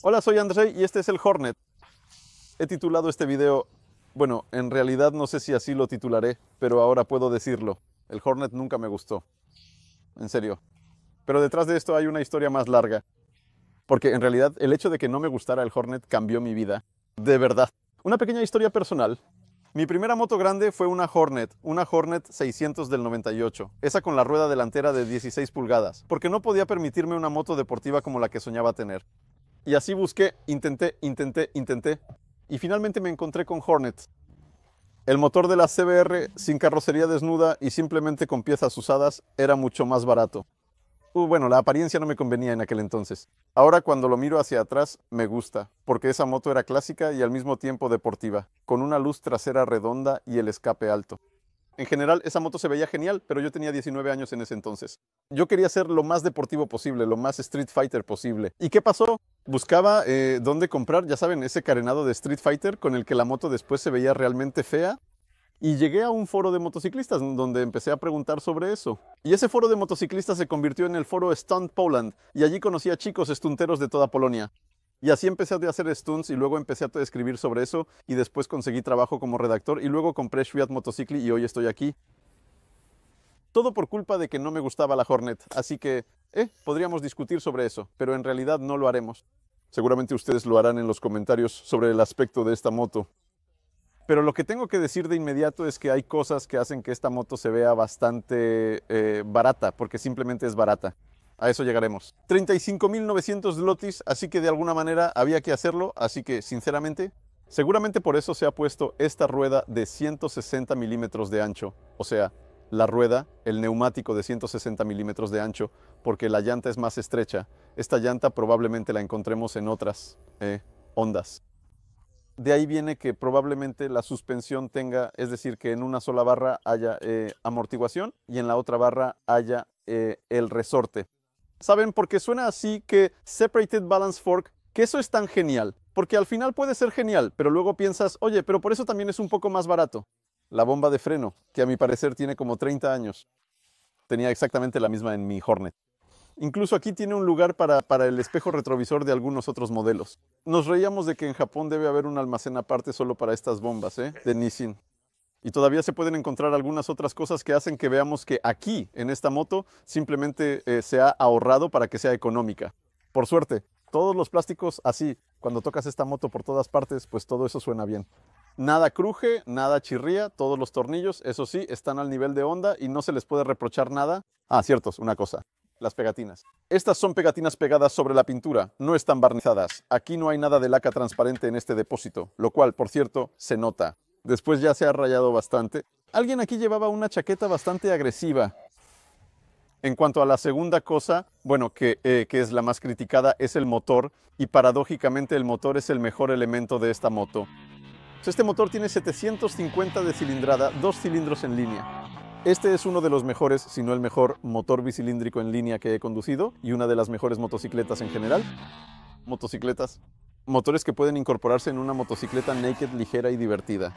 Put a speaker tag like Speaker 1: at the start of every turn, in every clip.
Speaker 1: Hola, soy Andrei y este es el Hornet. He titulado este video, bueno, en realidad no sé si así lo titularé, pero ahora puedo decirlo. El Hornet nunca me gustó, en serio. Pero detrás de esto hay una historia más larga, porque en realidad el hecho de que no me gustara el Hornet cambió mi vida, de verdad. Una pequeña historia personal. Mi primera moto grande fue una Hornet 600 del 98, esa con la rueda delantera de 16 pulgadas, porque no podía permitirme una moto deportiva como la que soñaba tener. Y así busqué, intenté, y finalmente me encontré con Hornet. El motor de la CBR sin carrocería desnuda y simplemente con piezas usadas era mucho más barato. Bueno, la apariencia no me convenía en aquel entonces. Ahora cuando lo miro hacia atrás me gusta, porque esa moto era clásica y al mismo tiempo deportiva, con una luz trasera redonda y el escape alto. En general, esa moto se veía genial, pero yo tenía 19 años en ese entonces. Yo quería ser lo más deportivo posible, lo más Street Fighter posible. ¿Y qué pasó? Buscaba dónde comprar, ya saben, ese carenado de Street Fighter con el que la moto después se veía realmente fea. Y llegué a un foro de motociclistas donde empecé a preguntar sobre eso. Y ese foro de motociclistas se convirtió en el foro Stunt Poland. Y allí conocí a chicos stunteros de toda Polonia. Y así empecé a hacer stunts y luego empecé a escribir sobre eso y después conseguí trabajo como redactor y luego compré Fiat Motocicli y hoy estoy aquí. Todo por culpa de que no me gustaba la Hornet, así que podríamos discutir sobre eso, pero en realidad no lo haremos. Seguramente ustedes lo harán en los comentarios sobre el aspecto de esta moto. Pero lo que tengo que decir de inmediato es que hay cosas que hacen que esta moto se vea bastante barata, porque simplemente es barata. A eso llegaremos. 35.900 zlotys, así que de alguna manera había que hacerlo, así que sinceramente, seguramente por eso se ha puesto esta rueda de 160 milímetros de ancho. O sea, la rueda, el neumático de 160 milímetros de ancho, porque la llanta es más estrecha. Esta llanta probablemente la encontremos en otras Hondas. De ahí viene que probablemente la suspensión tenga, es decir, que en una sola barra haya amortiguación y en la otra barra haya el resorte. ¿Saben? Porque suena así que Separated Balance Fork, que eso es tan genial. Porque al final puede ser genial, pero luego piensas, oye, pero por eso también es un poco más barato. La bomba de freno, que a mi parecer tiene como 30 años. Tenía exactamente la misma en mi Hornet. Incluso aquí tiene un lugar para el espejo retrovisor de algunos otros modelos. Nos reíamos de que en Japón debe haber un almacén aparte solo para estas bombas, de Nissin. Y todavía se pueden encontrar algunas otras cosas que hacen que veamos que aquí, en esta moto, simplemente se ha ahorrado para que sea económica. Por suerte, todos los plásticos así, cuando tocas esta moto por todas partes, pues todo eso suena bien. Nada cruje, nada chirría, todos los tornillos, eso sí, están al nivel de Honda y no se les puede reprochar nada. Ah, ciertos, una cosa. Las pegatinas. Estas son pegatinas pegadas sobre la pintura, no están barnizadas. Aquí no hay nada de laca transparente en este depósito, lo cual, por cierto, se nota. Después ya se ha rayado bastante. Alguien aquí llevaba una chaqueta bastante agresiva. En cuanto a la segunda cosa, bueno, que es la más criticada, es el motor. Y paradójicamente el motor es el mejor elemento de esta moto. Este motor tiene 750 de cilindrada, 2 cilindros en línea. Este es uno de los mejores, si no el mejor, motor bicilíndrico en línea que he conducido y una de las mejores motocicletas en general. Motocicletas. Motores que pueden incorporarse en una motocicleta naked, ligera y divertida.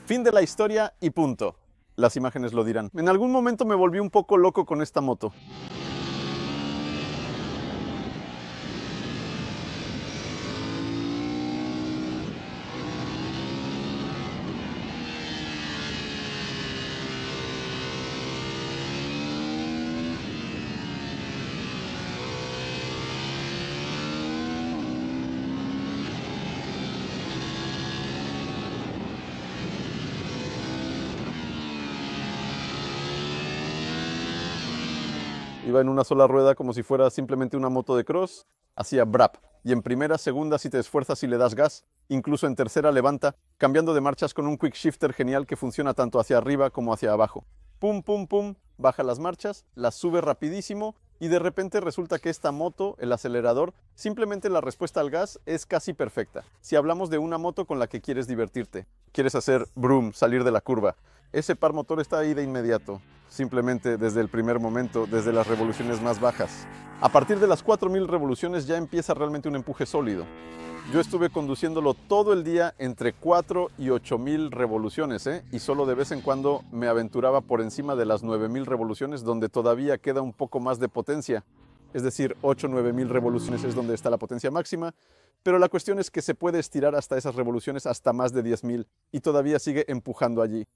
Speaker 1: Fin de la historia y punto. Las imágenes lo dirán. En algún momento me volví un poco loco con esta moto. Iba en una sola rueda como si fuera simplemente una moto de cross, hacía brap. Y en primera, segunda, si te esfuerzas y le das gas, incluso en tercera levanta, cambiando de marchas con un quick shifter genial que funciona tanto hacia arriba como hacia abajo. Pum, pum, pum, baja las marchas, las sube rapidísimo y de repente resulta que esta moto, el acelerador, simplemente la respuesta al gas es casi perfecta. Si hablamos de una moto con la que quieres divertirte, quieres hacer broom, salir de la curva, ese par motor está ahí de inmediato. Simplemente desde el primer momento, desde las revoluciones más bajas. A partir de las 4000 revoluciones ya empieza realmente un empuje sólido. Yo estuve conduciéndolo todo el día entre 4 y 8000 revoluciones, y solo de vez en cuando me aventuraba por encima de las 9000 revoluciones, donde todavía queda un poco más de potencia. es decir, 8 o 9 mil revoluciones es donde está la potencia máxima, pero la cuestión es que se puede estirar hasta esas revoluciones hasta más de 10.000 y todavía sigue empujando allí.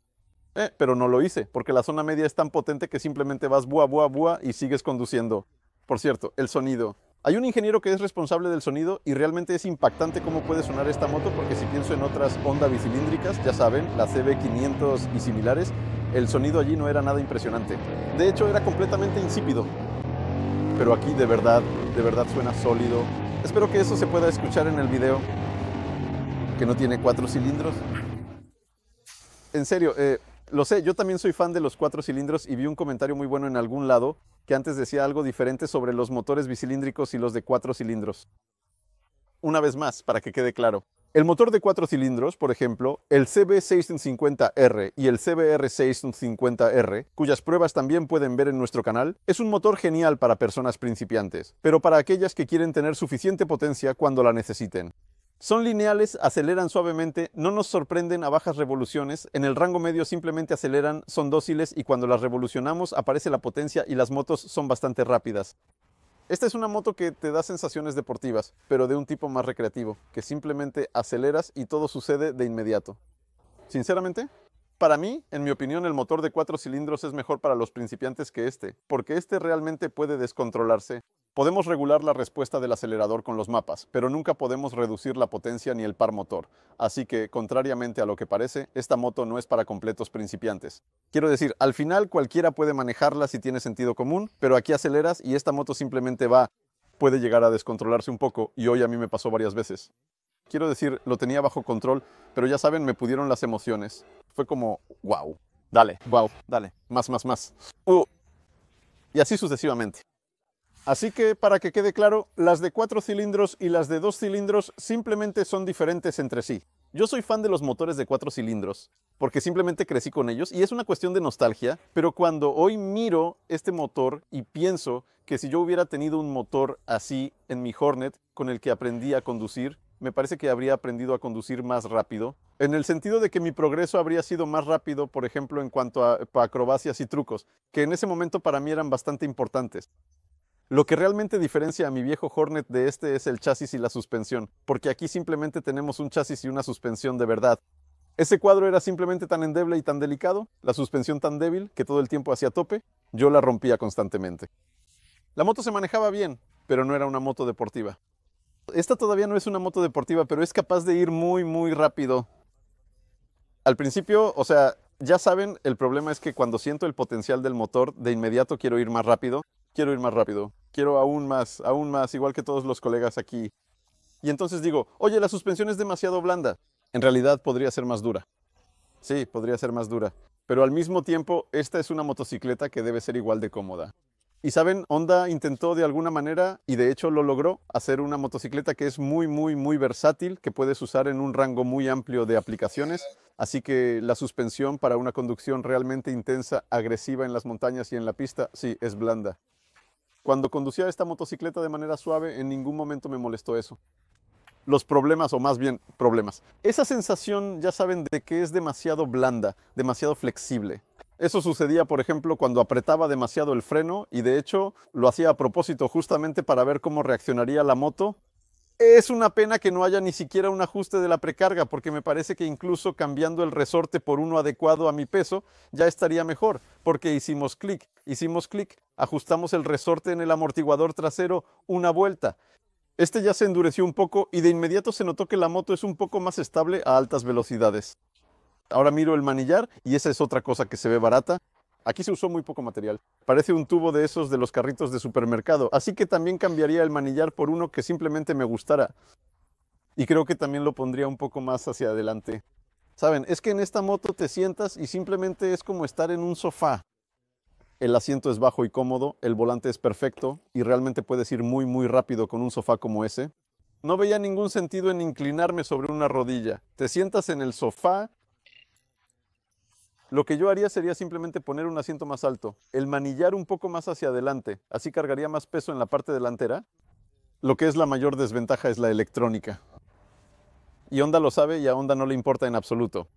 Speaker 1: Pero no lo hice, porque la zona media es tan potente que simplemente vas buah, buah, buah y sigues conduciendo. Por cierto, el sonido. Hay un ingeniero que es responsable del sonido y realmente es impactante cómo puede sonar esta moto, porque si pienso en otras Honda bicilíndricas, ya saben, la CB500 y similares, el sonido allí no era nada impresionante. De hecho, era completamente insípido. Pero aquí de verdad suena sólido. Espero que eso se pueda escuchar en el video, que no tiene 4 cilindros. En serio, lo sé, yo también soy fan de los 4 cilindros y vi un comentario muy bueno en algún lado que antes decía algo diferente sobre los motores bicilíndricos y los de 4 cilindros. Una vez más, para que quede claro. El motor de 4 cilindros, por ejemplo, el CB650R y el CBR650R, cuyas pruebas también pueden ver en nuestro canal, es un motor genial para personas principiantes, pero para aquellas que quieren tener suficiente potencia cuando la necesiten. Son lineales, aceleran suavemente, no nos sorprenden a bajas revoluciones, en el rango medio simplemente aceleran, son dóciles y cuando las revolucionamos aparece la potencia y las motos son bastante rápidas. Esta es una moto que te da sensaciones deportivas, pero de un tipo más recreativo, que simplemente aceleras y todo sucede de inmediato. Sinceramente, para mí, en mi opinión, el motor de 4 cilindros es mejor para los principiantes que este, porque este realmente puede descontrolarse. Podemos regular la respuesta del acelerador con los mapas, pero nunca podemos reducir la potencia ni el par motor. Así que, contrariamente a lo que parece, esta moto no es para completos principiantes. Quiero decir, al final cualquiera puede manejarla si tiene sentido común, pero aquí aceleras y esta moto simplemente va. Puede llegar a descontrolarse un poco, y hoy a mí me pasó varias veces. Quiero decir, lo tenía bajo control, pero ya saben, me pudieron las emociones. Fue como, wow, dale, más. Y así sucesivamente. Así que, para que quede claro, las de 4 cilindros y las de 2 cilindros simplemente son diferentes entre sí. Yo soy fan de los motores de 4 cilindros, porque simplemente crecí con ellos y es una cuestión de nostalgia, pero cuando hoy miro este motor y pienso que si yo hubiera tenido un motor así en mi Hornet con el que aprendí a conducir, me parece que habría aprendido a conducir más rápido, en el sentido de que mi progreso habría sido más rápido, por ejemplo, en cuanto a acrobacias y trucos, que en ese momento para mí eran bastante importantes. Lo que realmente diferencia a mi viejo Hornet de este es el chasis y la suspensión, porque aquí simplemente tenemos un chasis y una suspensión de verdad. Ese cuadro era simplemente tan endeble y tan delicado, la suspensión tan débil que todo el tiempo hacía tope, yo la rompía constantemente. La moto se manejaba bien, pero no era una moto deportiva. Esta todavía no es una moto deportiva, pero es capaz de ir muy rápido. Al principio, o sea, ya saben, el problema es que cuando siento el potencial del motor, de inmediato quiero ir más rápido. Quiero aún más, igual que todos los colegas aquí. Y entonces digo, oye, la suspensión es demasiado blanda. En realidad podría ser más dura. Sí, podría ser más dura. Pero al mismo tiempo, esta es una motocicleta que debe ser igual de cómoda. Y saben, Honda intentó de alguna manera, y de hecho lo logró, hacer una motocicleta que es muy versátil, que puedes usar en un rango muy amplio de aplicaciones. Así que la suspensión para una conducción realmente intensa, agresiva en las montañas y en la pista, sí, es blanda. Cuando conducía esta motocicleta de manera suave, en ningún momento me molestó eso. Los problemas, o más bien problemas. Esa sensación, ya saben, de que es demasiado blanda, demasiado flexible. Eso sucedía, por ejemplo, cuando apretaba demasiado el freno, y de hecho lo hacía a propósito justamente para ver cómo reaccionaría la moto. Es una pena que no haya ni siquiera un ajuste de la precarga, porque me parece que incluso cambiando el resorte por uno adecuado a mi peso, ya estaría mejor, porque hicimos clic, ajustamos el resorte en el amortiguador trasero una vuelta. Este ya se endureció un poco y de inmediato se notó que la moto es un poco más estable a altas velocidades. Ahora miro el manillar y esa es otra cosa que se ve barata. Aquí se usó muy poco material. Parece un tubo de esos de los carritos de supermercado. Así que también cambiaría el manillar por uno que simplemente me gustara. Y creo que también lo pondría un poco más hacia adelante. Saben, es que en esta moto te sientas y simplemente es como estar en un sofá. El asiento es bajo y cómodo, el volante es perfecto y realmente puedes ir muy rápido con un sofá como ese. No veía ningún sentido en inclinarme sobre una rodilla. Te sientas en el sofá. Lo que yo haría sería simplemente poner un asiento más alto, el manillar un poco más hacia adelante, así cargaría más peso en la parte delantera. Lo que es la mayor desventaja es la electrónica. Y Honda lo sabe y a Honda no le importa en absoluto.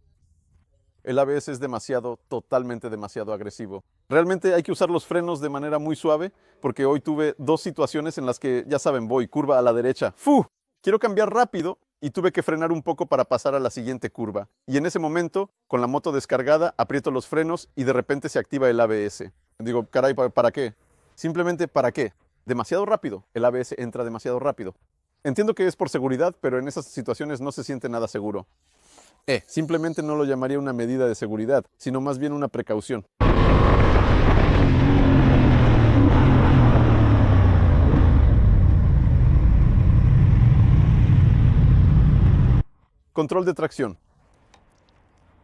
Speaker 1: El ABS es demasiado, totalmente demasiado agresivo. Realmente hay que usar los frenos de manera muy suave, porque hoy tuve dos situaciones en las que, ya saben, voy curva a la derecha. ¡Fu! Quiero cambiar rápido y tuve que frenar un poco para pasar a la siguiente curva. Y en ese momento, con la moto descargada, aprieto los frenos y de repente se activa el ABS. Digo, caray, ¿para qué? Simplemente ¿para qué? Demasiado rápido. El ABS entra demasiado rápido. Entiendo que es por seguridad, pero en esas situaciones no se siente nada seguro. Simplemente no lo llamaría una medida de seguridad, sino más bien una precaución. Control de tracción.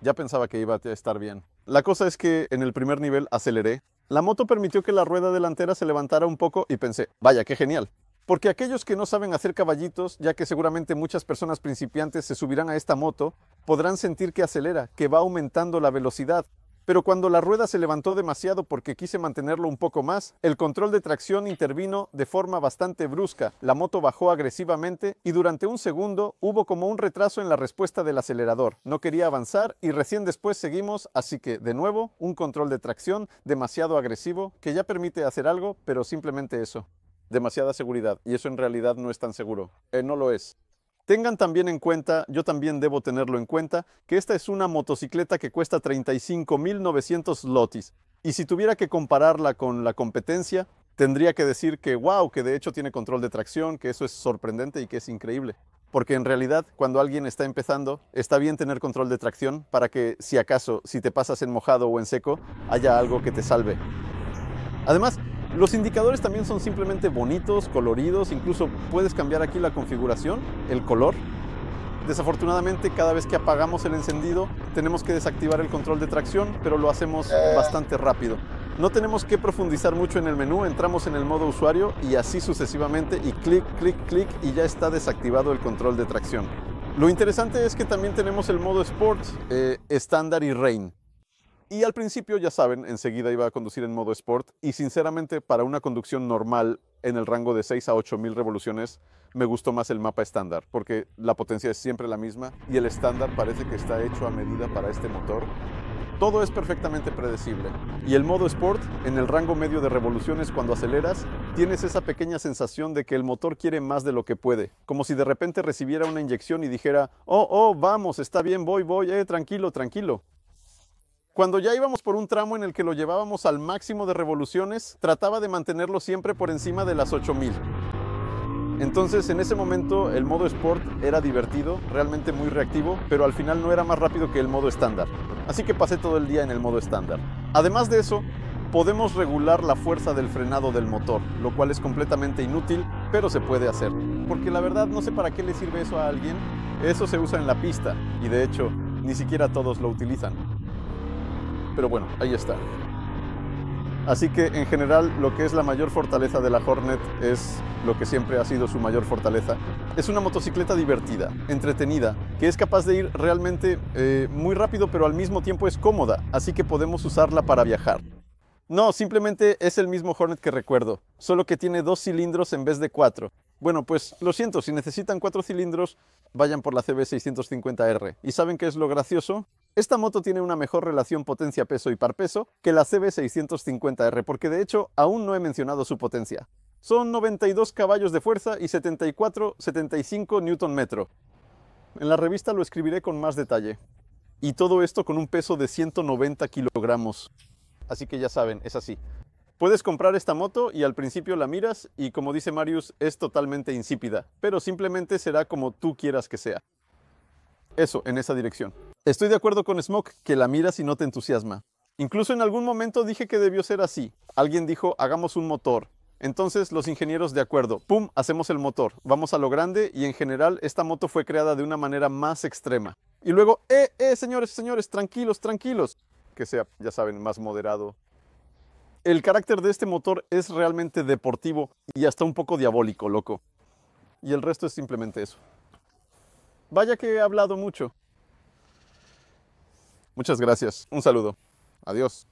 Speaker 1: Ya pensaba que iba a estar bien. La cosa es que en el primer nivel aceleré. La moto permitió que la rueda delantera se levantara un poco y pensé, vaya, qué genial. Porque aquellos que no saben hacer caballitos, ya que seguramente muchas personas principiantes se subirán a esta moto, podrán sentir que acelera, que va aumentando la velocidad. Pero cuando la rueda se levantó demasiado porque quise mantenerlo un poco más, el control de tracción intervino de forma bastante brusca. La moto bajó agresivamente y durante un segundo hubo como un retraso en la respuesta del acelerador. No quería avanzar y recién después seguimos, así que de nuevo un control de tracción demasiado agresivo que ya permite hacer algo, pero simplemente eso. Demasiada seguridad, y eso en realidad no es tan seguro. No lo es. Tengan también en cuenta, yo también debo tenerlo en cuenta, que esta es una motocicleta que cuesta 35.900 lotis. Y si tuviera que compararla con la competencia, tendría que decir que wow, que de hecho tiene control de tracción, que eso es sorprendente y que es increíble. Porque en realidad, cuando alguien está empezando, está bien tener control de tracción para que, si acaso, si te pasas en mojado o en seco, haya algo que te salve. Además, los indicadores también son simplemente bonitos, coloridos, incluso puedes cambiar aquí la configuración, el color. Desafortunadamente, cada vez que apagamos el encendido, tenemos que desactivar el control de tracción, pero lo hacemos bastante rápido. No tenemos que profundizar mucho en el menú, entramos en el modo usuario y así sucesivamente, y clic, clic, clic, y ya está desactivado el control de tracción. Lo interesante es que también tenemos el modo Sport, estándar y Rain. Y al principio, ya saben, enseguida iba a conducir en modo Sport y sinceramente para una conducción normal en el rango de 6 a 8.000 revoluciones me gustó más el mapa estándar porque la potencia es siempre la misma y el estándar parece que está hecho a medida para este motor. Todo es perfectamente predecible. Y el modo Sport, en el rango medio de revoluciones cuando aceleras, tienes esa pequeña sensación de que el motor quiere más de lo que puede. Como si de repente recibiera una inyección y dijera, oh, vamos, está bien, voy, tranquilo, tranquilo. Cuando ya íbamos por un tramo en el que lo llevábamos al máximo de revoluciones, trataba de mantenerlo siempre por encima de las 8.000. Entonces, en ese momento, el modo Sport era divertido, realmente muy reactivo, pero al final no era más rápido que el modo estándar. Así que pasé todo el día en el modo estándar. Además de eso, podemos regular la fuerza del frenado del motor, lo cual es completamente inútil, pero se puede hacer. Porque la verdad no sé para qué le sirve eso a alguien. Eso se usa en la pista, y de hecho, ni siquiera todos lo utilizan. Pero bueno, ahí está. Así que en general lo que es la mayor fortaleza de la Hornet es lo que siempre ha sido su mayor fortaleza. Es una motocicleta divertida, entretenida, que es capaz de ir realmente muy rápido, pero al mismo tiempo es cómoda, así que podemos usarla para viajar. No, simplemente es el mismo Hornet que recuerdo, solo que tiene 2 cilindros en vez de 4. Bueno, pues lo siento, si necesitan 4 cilindros, vayan por la CB650R. ¿Y saben qué es lo gracioso? Esta moto tiene una mejor relación potencia-peso y par-peso que la CB650R, porque de hecho aún no he mencionado su potencia. Son 92 caballos de fuerza y 74-75 Nm. En la revista lo escribiré con más detalle. Y todo esto con un peso de 190 kilogramos. Así que ya saben, es así. Puedes comprar esta moto y al principio la miras y como dice Marius, es totalmente insípida, pero simplemente será como tú quieras que sea. Eso, en esa dirección. Estoy de acuerdo con Smoke que la miras y no te entusiasma. Incluso en algún momento dije que debió ser así. Alguien dijo, hagamos un motor. Entonces los ingenieros de acuerdo, ¡pum!, hacemos el motor. Vamos a lo grande y en general esta moto fue creada de una manera más extrema. Y luego, señores, tranquilos, tranquilos. Que sea, ya saben, más moderado. El carácter de este motor es realmente deportivo y hasta un poco diabólico, loco. Y el resto es simplemente eso. Vaya que he hablado mucho. Muchas gracias. Un saludo. Adiós.